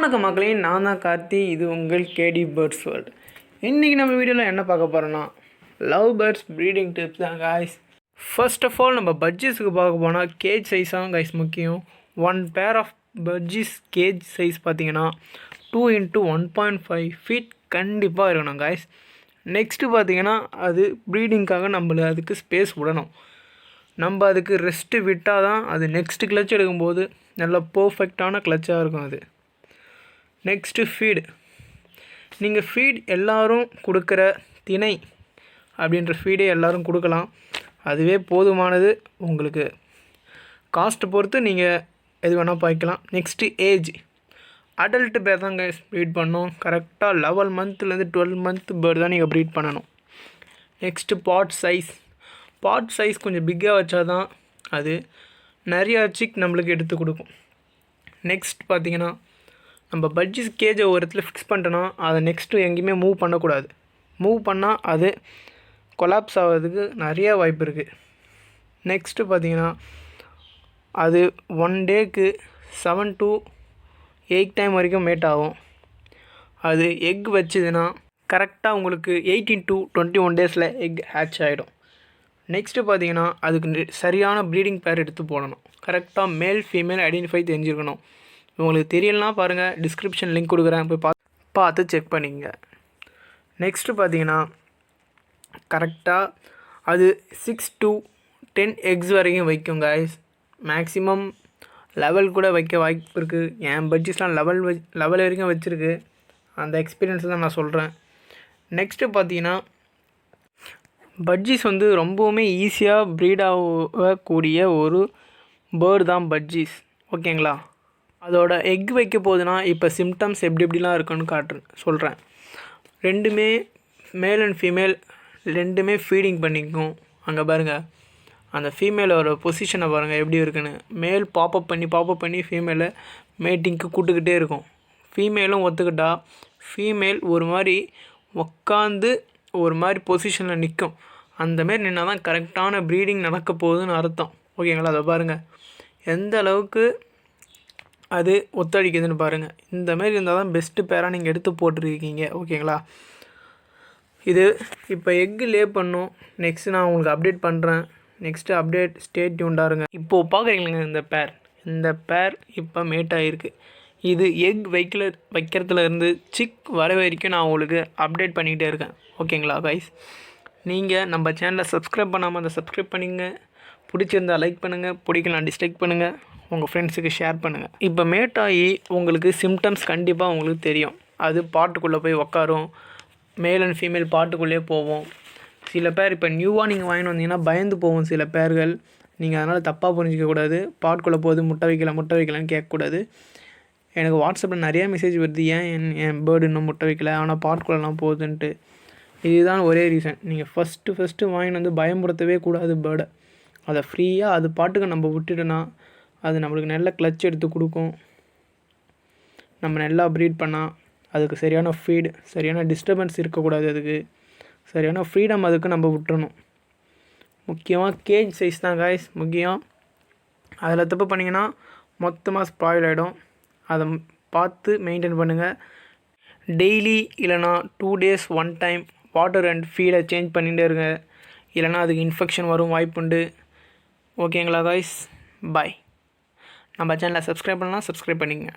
வணக்கம் மக்களே, நான் தான் கார்த்தி. இது உங்கள் கேடி பேர்ட்ஸ் வேர்ல்டு. இன்றைக்கி நம்ம வீடியோவில் என்ன பார்க்க போகிறோன்னா லவ் பேர்ட்ஸ் ப்ரீடிங் டிப்ஸ் தான் காய்ஸ். ஃபர்ஸ்ட் ஆஃப் ஆல் நம்ம பட்ஜிஸ்க்கு பார்க்க போனால் கேஜ் சைஸ் தான் காய்ஸ் முக்கியம். 1 pair of budgies gauge size பார்த்தீங்கன்னா 2 × 1.5 ஃபீட் கண்டிப்பாக இருக்கணும் காய்ஸ். நெக்ஸ்ட்டு பார்த்தீங்கன்னா அது ப்ரீடிங்காக நம்மள அதுக்கு ஸ்பேஸ் விடணும். நம்ம அதுக்கு ரெஸ்ட்டு விட்டால் தான் அது நெக்ஸ்ட்டு கிளச் எடுக்கும்போது நல்ல பர்ஃபெக்டான கிளச்சாக இருக்கும் அது. Next feed. நீங்கள் ஃபீட் எல்லோரும் கொடுக்குற திணை அப்படின்ற ஃபீடே எல்லோரும் கொடுக்கலாம். அதுவே போதுமானது. உங்களுக்கு காஸ்ட்டு பொறுத்து நீங்கள் எது வேணால் பாய்க்கலாம். Next age. அடல்ட்டு பேர் தான் கைஸ் ப்ரீட் பண்ணணும். கரெக்டாக 11 மந்த்லேருந்து 12 மந்த் பேர்டு தான் நீங்கள் ப்ரீட் பண்ணணும். நெக்ஸ்ட்டு பாட் சைஸ். பாட் சைஸ் கொஞ்சம் பிக்காக வச்சா தான் அது நிறையா சிக் நம்மளுக்கு எடுத்து கொடுக்கும். நெக்ஸ்ட் பார்த்திங்கன்னா நம்ம பட்ஜிஸ் கேஜை ஒரு இடத்துல ஃபிக்ஸ் பண்ணிட்டோன்னா அதை நெக்ஸ்ட்டு எங்கேயுமே மூவ் பண்ணக்கூடாது. மூவ் பண்ணால் அது கொலாப்ஸ் ஆகிறதுக்கு நிறையா வாய்ப்பு இருக்குது. நெக்ஸ்ட்டு பார்த்திங்கன்னா அது 1 டேக்கு 7 to 8 டைம் வரைக்கும் மேட் ஆகும். அது எக் வச்சுதுன்னா கரெக்டாக உங்களுக்கு 18 to 21 டேஸில் எக் ஹேட்ச் ஆகிடும். நெக்ஸ்ட்டு பார்த்திங்கன்னா அதுக்கு சரியான ப்ரீடிங் பேர் எடுத்து போடணும். கரெக்டாக மேல் ஃபீமேல் ஐடென்டிஃபை தெரிஞ்சுருக்கணும். உங்களுக்கு தெரியலனா பாருங்கள், டிஸ்கிரிப்ஷன் லிங்க் கொடுக்குறேன், போய் பார்த்து செக் பண்ணிங்க. நெக்ஸ்ட்டு பார்த்தீங்கன்னா கரெக்டாக அது 6 to 10 எக்ஸ் வரைக்கும் வைக்கும் காய்ஸ். மேக்ஸிமம் லெவல் கூட வைக்க வாய்ப்பு இருக்குது. என் பட்ஜெட்லாம் லெவல் வரைக்கும் வச்சுருக்கு. அந்த எக்ஸ்பீரியன்ஸ் தான் நான் சொல்கிறேன். நெக்ஸ்ட்டு பார்த்தீங்கன்னா பட்ஜிஸ் ரொம்பவுமே ஈஸியாக ப்ரீட் ஆகக்கூடிய ஒரு பேர்டு தான் பட்ஜிஸ். ஓகேங்களா? அதோட எக் வைக்க போகுதுன்னா இப்போ சிம்டம்ஸ் எப்படிலாம் இருக்குன்னு சொல்கிறேன். ரெண்டுமே மேல் அண்ட் ஃபீமேல் ரெண்டுமே ஃபீடிங் பண்ணிக்கும். அங்கே பாருங்கள், அந்த ஃபீமேலோட பொசிஷனை பாருங்கள் எப்படி இருக்குன்னு. மேல் பாப்பப் பண்ணி ஃபீமேலை மேட்டிங்க்கு கூட்டுக்கிட்டே இருக்கும். ஃபீமேலும் ஒத்துக்கிட்டா ஃபீமேல் ஒரு மாதிரி உக்காந்து ஒரு மாதிரி பொசிஷனில் நிற்கும். அந்தமாரி நின்னால் தான் கரெக்டான ப்ரீடிங் நடக்க போகுதுன்னு அர்த்தம். ஓகேங்களா? அதை பாருங்கள் எந்த அளவுக்கு அது ஒத்துழைக்குதுன்னு பாருங்கள். இந்தமாரி இருந்தால் தான் பெஸ்ட்டு பேராக நீங்கள் எடுத்து போட்டிருக்கீங்க. ஓகேங்களா? இது இப்போ எக்கு லே பண்ணும். நெக்ஸ்ட்டு நான் உங்களுக்கு அப்டேட் பண்ணுறேன். நெக்ஸ்ட்டு அப்டேட் ஸ்டே டியூன்டாக இருங்க. இப்போது பார்க்குறீங்களா இந்த பேர் இப்போ மேட் ஆகிருக்கு. இது எக் வைக்கிறதுலேருந்து சிக் வர வரைக்கும் நான் உங்களுக்கு அப்டேட் பண்ணிக்கிட்டே இருக்கேன். ஓகேங்களா கைஸ்? நீங்கள் நம்ம சேனலை சப்ஸ்கிரைப் பண்ணாமல் அதை சப்ஸ்கிரைப் பண்ணிங்க. பிடிச்சிருந்தால் லைக் பண்ணுங்கள், பிடிக்கலாம் டிஸ்லைக் பண்ணுங்கள், உங்கள் ஃப்ரெண்ட்ஸுக்கு ஷேர் பண்ணுங்கள். இப்போ மேட் ஆகி உங்களுக்கு சிம்டம்ஸ் கண்டிப்பாக உங்களுக்கு தெரியும். அது பாட்டுக்குள்ளே போய் உக்காரும். மேல் அண்ட் ஃபீமேல் பாட்டுக்குள்ளே போவோம். சில பேர் இப்போ நியூவாக நீங்கள் வாங்கிட்டு வந்தீங்கன்னா பயந்து போவோம் சில பேர்கள். நீங்கள் அதனால் தப்பாக புரிஞ்சிக்கக்கூடாது. பாட்டுக்குள்ளே போகுது முட்டை வைக்கலான்னு கேட்கக்கூடாது. எனக்கு வாட்ஸ்அப்பில் நிறையா மெசேஜ் வருது, என் பேர்டு இன்னும் முட்டை வைக்கல ஆனால் பாட்டுக்குள்ளெலாம் போகுதுன்ட்டு. இதுதான் ஒரே ரீசன். நீங்கள் ஃபஸ்ட்டு வாங்கிட்டு பயமுறுத்தவே கூடாது பேர்டை. அதை ஃப்ரீயாக அது பாட்டுக்கு நம்ம விட்டுட்டோன்னா அது நம்மளுக்கு நல்ல கிளச் எடுத்து கொடுக்கும். நம்ம நல்லா ப்ரீட் பண்ணால் அதுக்கு சரியான ஃபீடு, சரியான டிஸ்டர்பன்ஸ் இருக்கக்கூடாது. அதுக்கு சரியான ஃப்ரீடம் அதுக்கு நம்ம விட்டுறணும். முக்கியமாக கேஜ் சைஸ் தான் காய்ஸ் முக்கியம். அதில் தப்பு பண்ணிங்கன்னா மொத்தமாக ஸ்பாயில் ஆகிடும். அதை பார்த்து மெயின்டைன் பண்ணுங்கள். டெய்லி இல்லைனா 2 days 1 time வாட்டர் அண்ட் ஃபீடை சேஞ்ச் பண்ணிகிட்டே இருங்க. இல்லைனா அதுக்கு இன்ஃபெக்ஷன் வரும் வாய்ப்புண்டு. ஓகேங்களா காய்ஸ்? பாய். நம்ம சேனலை சப்ஸ்கிரைப் பண்ணலாம், சப்ஸ்கிரைப் பண்ணிங்க.